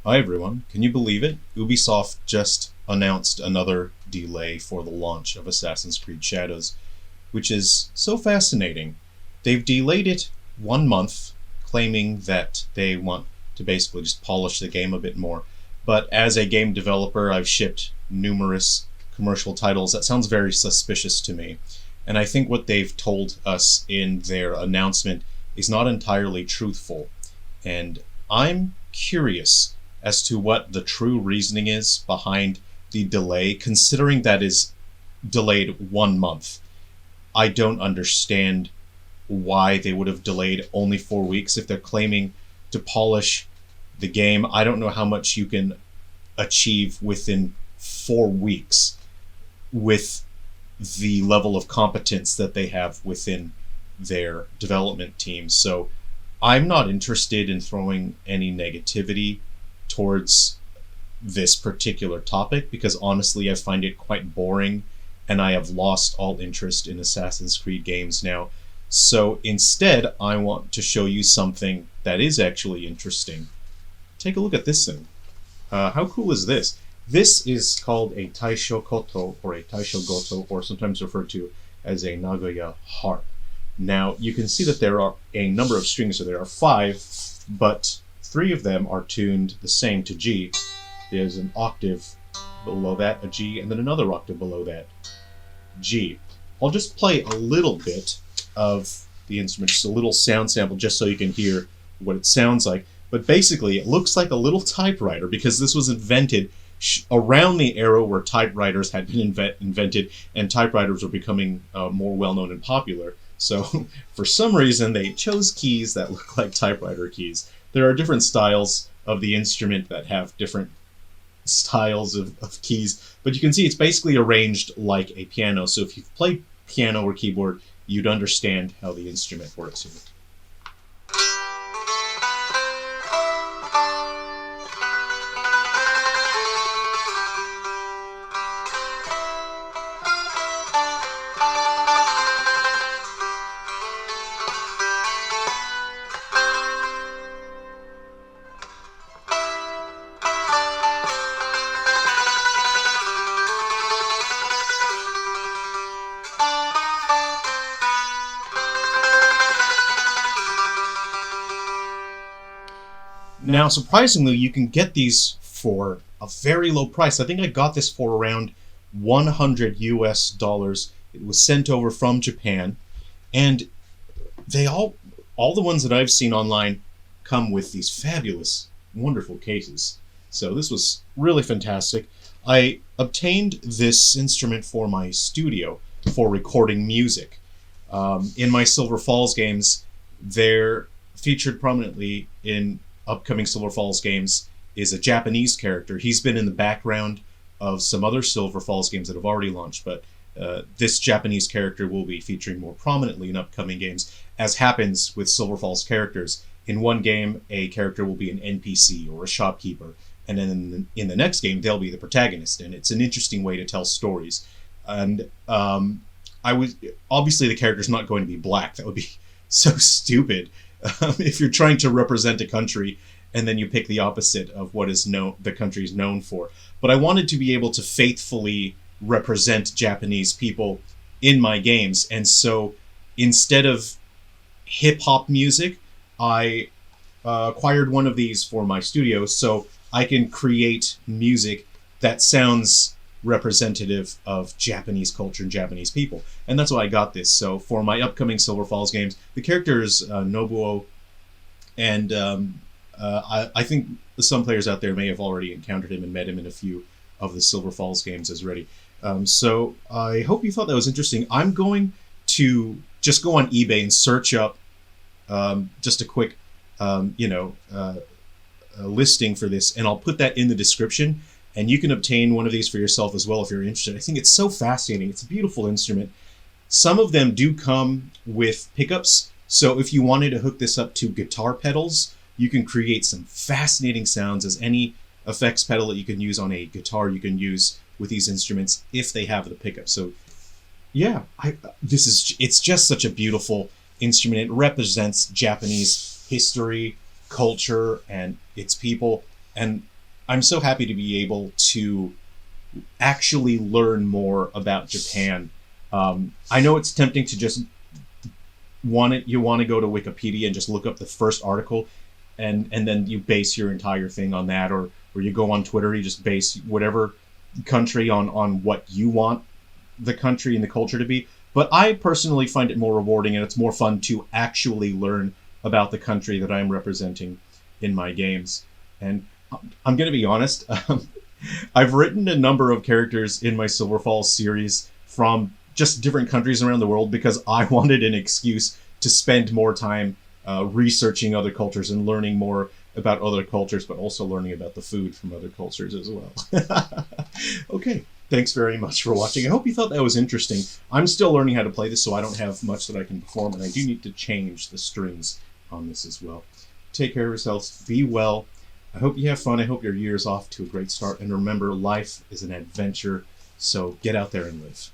Hi everyone, can you believe it? Ubisoft just announced another delay for the launch of Assassin's Creed Shadows, which is so fascinating. They've delayed it 1 month, claiming that they want to basically just polish the game a bit more. But as a game developer, I've shipped numerous commercial titles. That sounds very suspicious to me. And I think what they've told us in their announcement is not entirely truthful. And I'm curious as to what the true reasoning is behind the delay, considering that is delayed 1 month. I don't understand why they would have delayed only 4 weeks if they're claiming to polish the game. I don't know how much you can achieve within 4 weeks with the level of competence that they have within their development team. So I'm not interested in throwing any negativity towards this particular topic because honestly I find it quite boring and I have lost all interest in Assassin's Creed games now. So instead, I want to show you something that is actually interesting. Take a look at this thing. How cool is this? This is called a Taishokoto or a Taishogoto, or sometimes referred to as a Nagoya harp. Now, you can see that there are a number of strings, so there are 5, but 3 of them are tuned the same to G. There's an octave below that, a G, and then another octave below that, G. I'll just play a little bit of the instrument, just a little sound sample, just so you can hear what it sounds like. But basically, it looks like a little typewriter because this was invented around the era where typewriters had been invented and typewriters were becoming more well-known and popular. So for some reason, they chose keys that look like typewriter keys. There are different styles of the instrument that have different styles of keys, but you can see it's basically arranged like a piano. So if you've played piano or keyboard, you'd understand how the instrument works here. Now, surprisingly, you can get these for a very low price. I think I got this for around 100 US dollars. It was sent over from Japan, and they all the ones that I've seen online come with these fabulous, wonderful cases. So this was really fantastic. I obtained this instrument for my studio for recording music. In my Silver Falls games, they're featured prominently in upcoming Silver Falls games is a Japanese character. He's been in the background of some other Silver Falls games that have already launched, but this Japanese character will be featuring more prominently in upcoming games. As happens with Silver Falls characters, in one game, a character will be an NPC or a shopkeeper, and then in the next game, they'll be the protagonist, and it's an interesting way to tell stories. And obviously the character's not going to be black. That would be so stupid. If you're trying to represent a country and then you pick the opposite of what is the country's known for. But I wanted to be able to faithfully represent Japanese people in my games. And so instead of hip-hop music, I acquired one of these for my studio so I can create music that sounds representative of Japanese culture and Japanese people. And that's why I got this. So for my upcoming Silver Falls games, the character is Nobuo, and I think some players out there may have already encountered him and met him in a few of the Silver Falls games as already. So I hope you thought that was interesting. I'm going to just go on eBay and search up just a quick listing for this, and I'll put that in the description. And you can obtain one of these for yourself as well if you're interested. I think it's so fascinating. It's a beautiful instrument. Some of them do come with pickups. So if you wanted to hook this up to guitar pedals, you can create some fascinating sounds, as any effects pedal that you can use on a guitar you can use with these instruments if they have the pickup. So yeah, it's just such a beautiful instrument. It represents Japanese history, culture, and its people. And I'm so happy to be able to actually learn more about Japan. I know it's tempting to just you want to go to Wikipedia and just look up the first article, and then you base your entire thing on that, or you go on Twitter, you just base whatever country on what you want the country and the culture to be. But I personally find it more rewarding, and it's more fun to actually learn about the country that I'm representing in my games. And I'm going to be honest, I've written a number of characters in my Silver Falls series from just different countries around the world because I wanted an excuse to spend more time researching other cultures and learning more about other cultures, but also learning about the food from other cultures as well. Okay, thanks very much for watching. I hope you thought that was interesting. I'm still learning how to play this, so I don't have much that I can perform, and I do need to change the strings on this as well. Take care of yourselves. Be well. I hope you have fun. I hope your year is off to a great start. And remember, life is an adventure, so get out there and live.